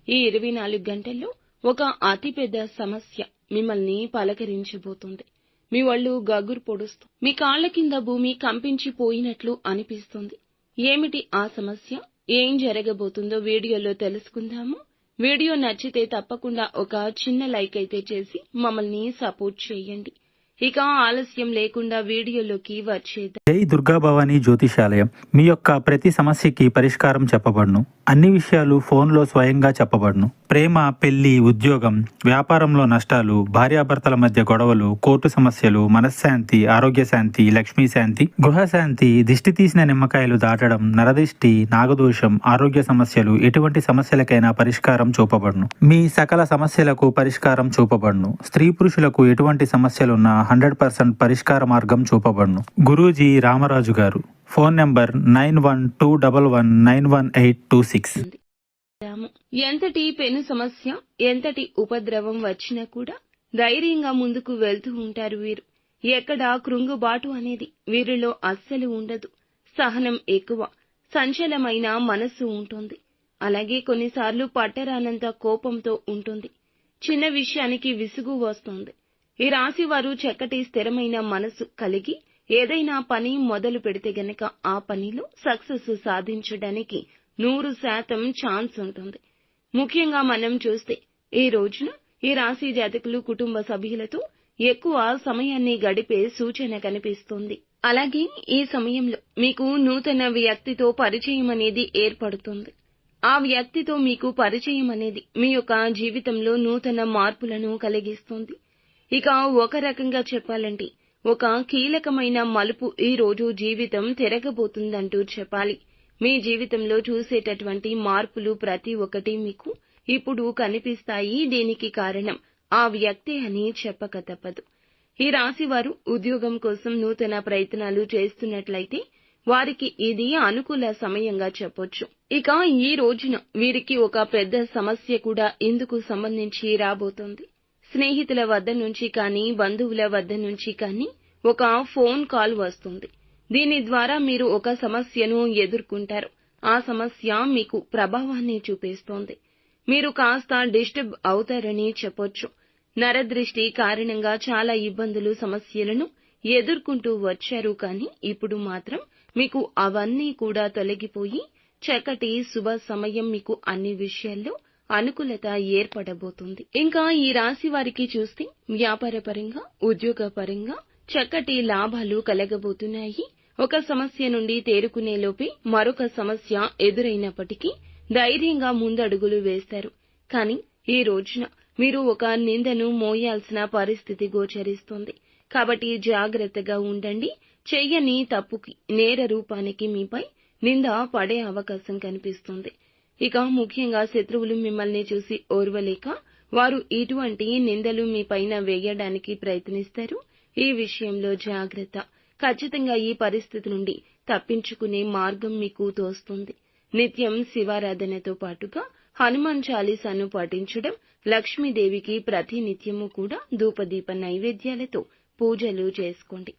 ఈ 24 గంటల్లో ఒక అతిపెద్ద సమస్య మిమ్మల్ని పలకరించబోతుంది. మీ ఒళ్ళు గగురు పొడుస్తుంది. మీ కాళ్ల కింద భూమి కంపించిపోయినట్లు అనిపిస్తుంది. ఏమిటి ఆ సమస్య? ఏం జరగబోతుందో వీడియోలో తెలుసుకుందాము. వీడియో నచ్చితే తప్పకుండా ఒక చిన్న లైక్ అయితే చేసి మమ్మల్ని సపోర్ట్ చేయండి. ఇక ఆలస్యం లేకుండా వీడియోలోకి వచ్చేద్దాం. జై దుర్గా భవానీ జ్యోతిషాలయం. మీ యొక్క ప్రతి సమస్యకి పరిష్కారం చెప్పబడును. అన్ని విషయాలు ఫోన్లో స్వయంగా చెప్పబడును. ప్రేమ, పెళ్లి, ఉద్యోగం, వ్యాపారంలో నష్టాలు, భార్యాభర్తల మధ్య గొడవలు, కోర్టు సమస్యలు, మనశ్శాంతి, ఆరోగ్య శాంతి, లక్ష్మీ శాంతి, గృహశాంతి, దిష్టి తీసిన నిమ్మకాయలు దాటడం, నరదిష్టి, నాగదోషం, ఆరోగ్య సమస్యలు, ఎటువంటి సమస్యలకైనా పరిష్కారం చూపబడును. మీ సకల సమస్యలకు పరిష్కారం చూపబడును. స్త్రీ పురుషులకు ఎటువంటి సమస్యలున్నా 100% పరిష్కార మార్గం చూపబడును. గురూజీ రామరాజు గారు. Phone number 9121191826. ఎంతటి పెను సమస్య, ఎంతటి ఉపద్రవం వచ్చినా కూడా ధైర్యంగా ముందుకు వెళ్తూ ఉంటారు వీరు. ఎక్కడా కృంగుబాటు అనేది వీరిలో అస్సలు ఉండదు. సహనం ఎక్కువ, సంచలమైన మనస్సు ఉంటుంది. అలాగే కొన్నిసార్లు పట్టరానంత కోపంతో ఉంటుంది. చిన్న విషయానికి విసుగు వస్తుంది. ఈ రాశి వారు చక్కటి స్థిరమైన మనసు కలిగి ఏదైనా పని మొదలు పెడితే గనక ఆ పనిలో సక్సెస్ సాధించడానికి 100% ఛాన్స్ ఉంటుంది. ముఖ్యంగా మనం చూస్తే ఈ రోజున ఈ రాశి జాతకులు కుటుంబ సభ్యులతో ఎక్కువ సమయాన్ని గడిపే సూచన కనిపిస్తుంది. అలాగే ఈ సమయంలో మీకు నూతన వ్యక్తితో పరిచయం అనేది ఏర్పడుతుంది. ఆ వ్యక్తితో మీకు పరిచయం అనేది మీ యొక్క జీవితంలో నూతన మార్పులను కలిగిస్తుంది. ఇక ఒక రకంగా చెప్పాలంటే ఒక కీలకమైన మలుపు ఈ రోజు జీవితం తిరగబోతుందంటూ చెప్పాలి. మీ జీవితంలో చూసేటటువంటి మార్పులు ప్రతి ఒక్కటి మీకు ఇప్పుడు కనిపిస్తాయి. దీనికి కారణం ఆ వ్యక్తే అని చెప్పక తప్పదు. ఈ రాశి వారు ఉద్యోగం కోసం నూతన ప్రయత్నాలు చేస్తున్నట్లయితే వారికి ఇది అనుకూల సమయంగా చెప్పొచ్చు. ఇక ఈ రోజున వీరికి ఒక పెద్ద సమస్య కూడా ఇందుకు సంబంధించి రాబోతోంది. స్నేహితుల వద్ద నుంచి కానీ, బంధువుల వద్ద నుంచి కానీ ఒక ఫోన్ కాల్ వస్తుంది. దీని ద్వారా మీరు ఒక సమస్యను ఎదుర్కొంటారు. ఆ సమస్య మీకు ప్రభావాన్ని చూపిస్తోంది. మీరు కాస్త డిస్టర్బ్ అవుతారని చెప్పొచ్చు. నరదృష్టి కారణంగా చాలా ఇబ్బందులు, సమస్యలను ఎదుర్కొంటూ వచ్చారు. కానీ ఇప్పుడు మాత్రం మీకు అవన్నీ కూడా తొలగిపోయి చక్కటి శుభ సమయం మీకు అన్ని విషయాల్లో అనుకూలత ఏర్పడబోతుంది. ఇంకా ఈ రాశి వారికి చూస్తే వ్యాపారపరంగా, ఉద్యోగపరంగా చక్కటి లాభాలు కలగబోతున్నాయి. ఒక సమస్య నుండి తేరుకునే లోపే మరొక సమస్య ఎదురైనప్పటికీ ధైర్యంగా ముందడుగులు వేస్తారు. కానీ ఈ రోజున మీరు ఒక నిందను మోయాల్సిన పరిస్థితి గోచరిస్తుంది. కాబట్టి జాగ్రత్తగా ఉండండి. చెయ్యని తప్పుకి, నేర రూపానికి మీపై నింద పడే అవకాశం కనిపిస్తుంది. ఇక ముఖ్యంగా శత్రువులు మిమ్మల్ని చూసి ఓర్వలేక వారు ఇటువంటి నిందలు మీ పైన వేయడానికి ప్రయత్నిస్తారు. ఈ విషయంలో జాగ్రత్త. ఖచ్చితంగా ఈ పరిస్థితి నుండి తప్పించుకునే మార్గం మీకు తోస్తుంది. నిత్యం శివారాధనతో పాటుగా హనుమాన్ చాలీసాను పఠించడం, లక్ష్మీదేవికి ప్రతి నిత్యము కూడా ధూపదీప నైవేద్యాలతో పూజలు చేసుకోండి.